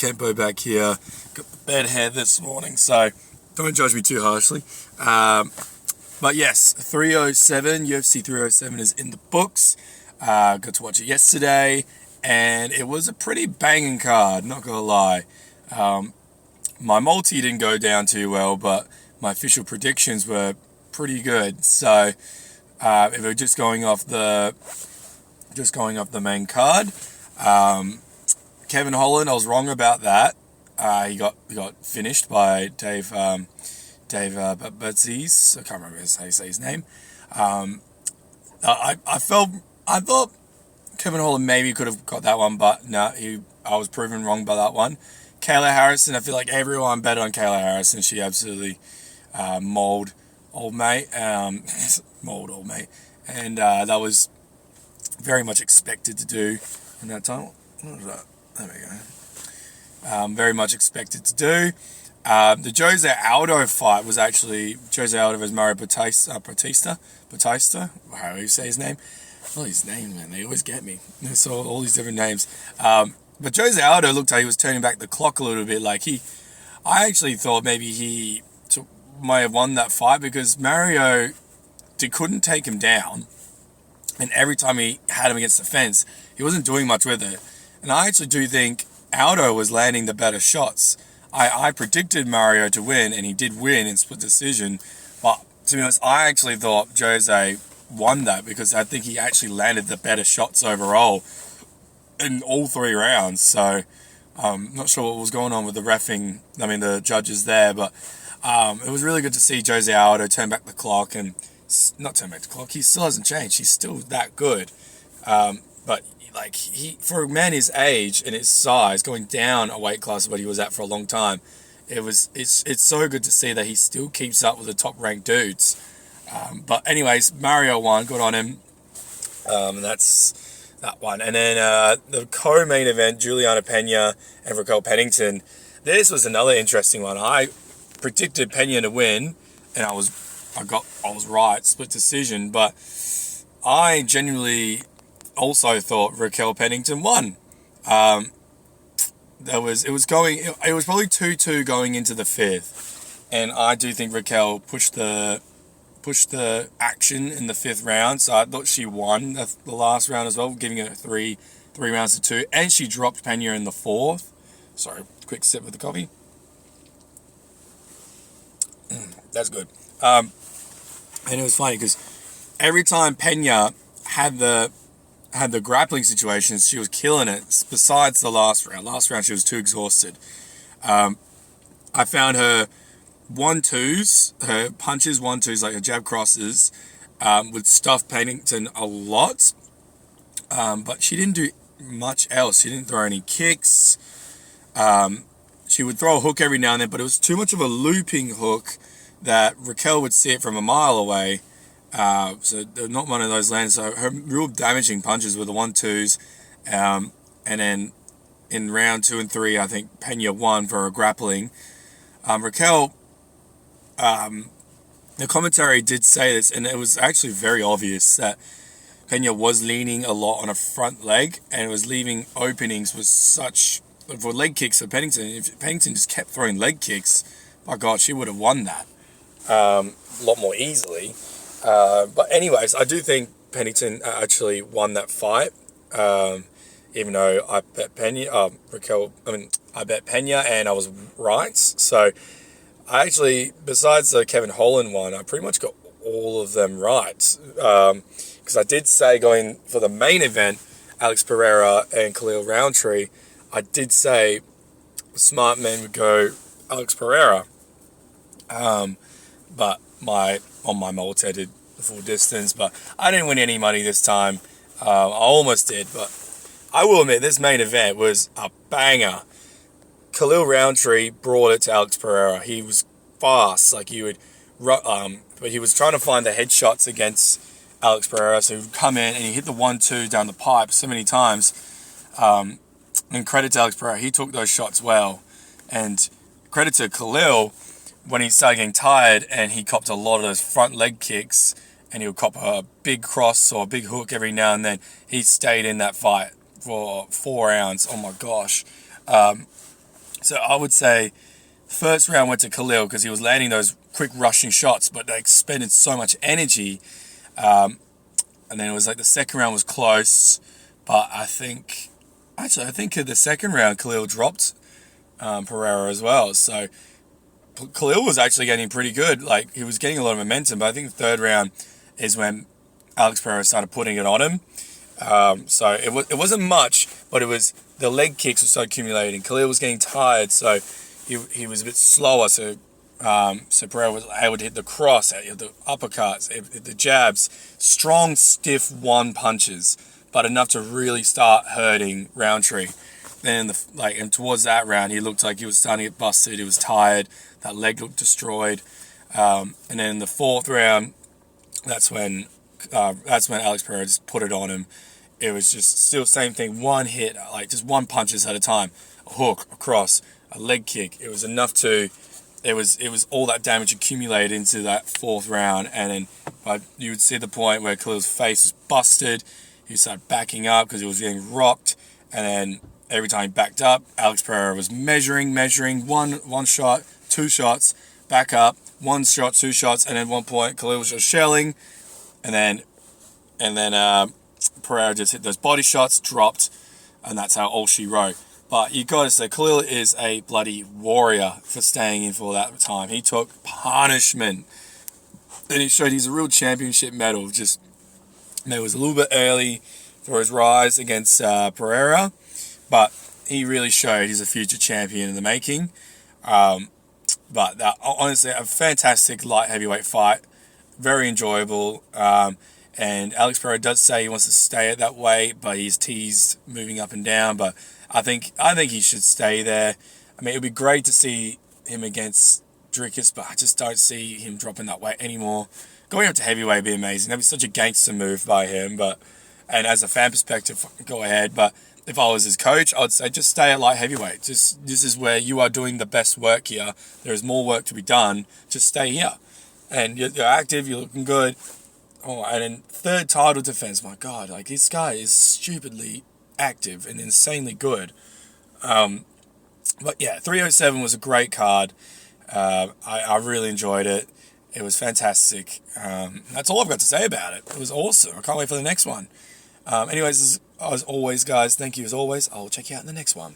Kempo back here. Got the bad hair this morning, so don't judge me too harshly. But yes, 307, UFC 307 is in the books. Got to watch it yesterday, and it was a pretty banging card, not gonna lie. My multi didn't go down too well, but my official predictions were pretty good. So if we're just going off the main card, Kevin Holland, I was wrong about that. He got finished by Dave Batzis. I can't remember how you say his name. I thought Kevin Holland maybe could have got that one, but no, I was proven wrong by that one. Kayla Harrison, I feel like everyone bet on Kayla Harrison. She absolutely mauled old mate. Mauled old mate. And that was very much expected to do in that time. What was that? There we go. Very much expected to do. The Jose Aldo fight was actually Jose Aldo versus Mario Batista. How do you say his name? All these names, man, they always get me. There's all these different names. But Jose Aldo looked like he was turning back the clock a little bit. I actually thought maybe he might have won that fight because Mario couldn't take him down. And every time he had him against the fence, he wasn't doing much with it. And I actually do think Aldo was landing the better shots. I predicted Mario to win, and he did win in split decision. But to be honest, I actually thought Jose won that because I think he actually landed the better shots overall in all 3 rounds. So not sure what was going on with the judges there, but it was really good to see Jose Aldo turn back the clock and not turn back the clock. He still hasn't changed. He's still that good. But for a man his age and his size, going down a weight class what he was at for a long time, it's so good to see that he still keeps up with the top ranked dudes. But anyways, Mario won, good on him. And that's that one. And then the co-main event, Juliana Pena and Raquel Pennington. This was another interesting one. I predicted Pena to win, and I was right, split decision. But I genuinely also thought Raquel Pennington won. It was probably 2-2 going into the 5th, and I do think Raquel pushed the action in the 5th round, so I thought she won the last round as well, giving her 3 rounds to 2, and she dropped Pena in the 4th. Sorry, quick sip of the coffee. That's good. And it was funny because every time Pena had the grappling situations, she was killing it. Besides the last round. Last round, she was too exhausted. I found her 1-2s, her punches 1-2s, like her jab crosses, would stuff Pennington a lot. But she didn't do much else. She didn't throw any kicks. She would throw a hook every now and then, but it was too much of a looping hook that Raquel would see it from a mile away. So they're not one of those lands. So her real damaging punches were the 1-2s. And then in round 2 and 3, I think Pena won for her grappling. Raquel, the commentary did say this, and it was actually very obvious that Pena was leaning a lot on a front leg, and it was leaving openings for leg kicks for Pennington. If Pennington just kept throwing leg kicks, by God, she would have won that a lot more easily. But anyways, I do think Pennington actually won that fight. Even though I bet I bet Pena and I was right. So I actually, besides the Kevin Holland one, I pretty much got all of them right. Because I did say going for the main event, Alex Pereira and Khalil Roundtree, I did say smart men would go Alex Pereira. But my multi I did the full distance, but I didn't win any money this time. I almost did, but I will admit this main event was a banger. Khalil Roundtree brought it to Alex Pereira. He was fast, but he was trying to find the headshots against Alex Pereira, so he would come in and he hit the 1-2 down the pipe so many times. And credit to Alex Pereira, he took those shots well. And credit to Khalil, when he started getting tired and he copped a lot of those front leg kicks and he would cop a big cross or a big hook every now and then, he stayed in that fight for 4 rounds. Oh my gosh. So I would say the first round went to Khalil because he was landing those quick rushing shots, but they expended so much energy. And then it was like the second round was close, but I think the second round Khalil dropped Pereira as well. So Khalil was actually getting pretty good. Like, he was getting a lot of momentum, but I think the third round is when Alex Pereira started putting it on him. So it wasn't much, but it was the leg kicks were so accumulating. Khalil was getting tired, so he was a bit slower. So Pereira was able to hit the cross, the uppercuts, the jabs, strong, stiff one punches, but enough to really start hurting Roundtree. Then and towards that round, he looked like he was starting to get busted. He was tired. That leg looked destroyed. And then in the fourth round, that's when Alex Pereira just put it on him. It was just still same thing. One hit, like just one punches at a time. A hook, a cross, a leg kick. It was enough to. It was all that damage accumulated into that fourth round, and then you would see the point where Khalil's face was busted. He started backing up because he was getting rocked, and then every time he backed up, Alex Pereira was measuring one shot, two shots, back up, one shot, two shots, and at one point Khalil was just shelling, and then Pereira just hit those body shots, dropped, and that's how all she wrote. But you got to say, Khalil is a bloody warrior for staying in for that time. He took punishment, and he showed he's a real championship medal. Just, it was a little bit early for his rise against Pereira, but he really showed he's a future champion in the making. But honestly, a fantastic light heavyweight fight, very enjoyable. And Alex Pereira does say he wants to stay it that way, but he's teased moving up and down. But I think he should stay there. I mean, it would be great to see him against Dricus, but I just don't see him dropping that weight anymore. Going up to heavyweight would be amazing. That'd be such a gangster move by him. And as a fan perspective, go ahead. But if I was his coach, I would say just stay at light heavyweight. This is where you are doing the best work here. There is more work to be done. Just stay here. And you're active, you're looking good. Oh, and then third title defense. My God, like, this guy is stupidly active and insanely good. But yeah, 307 was a great card. I really enjoyed it. It was fantastic. That's all I've got to say about it. It was awesome. I can't wait for the next one. Anyways, as always, guys, thank you as always. I'll check you out in the next one.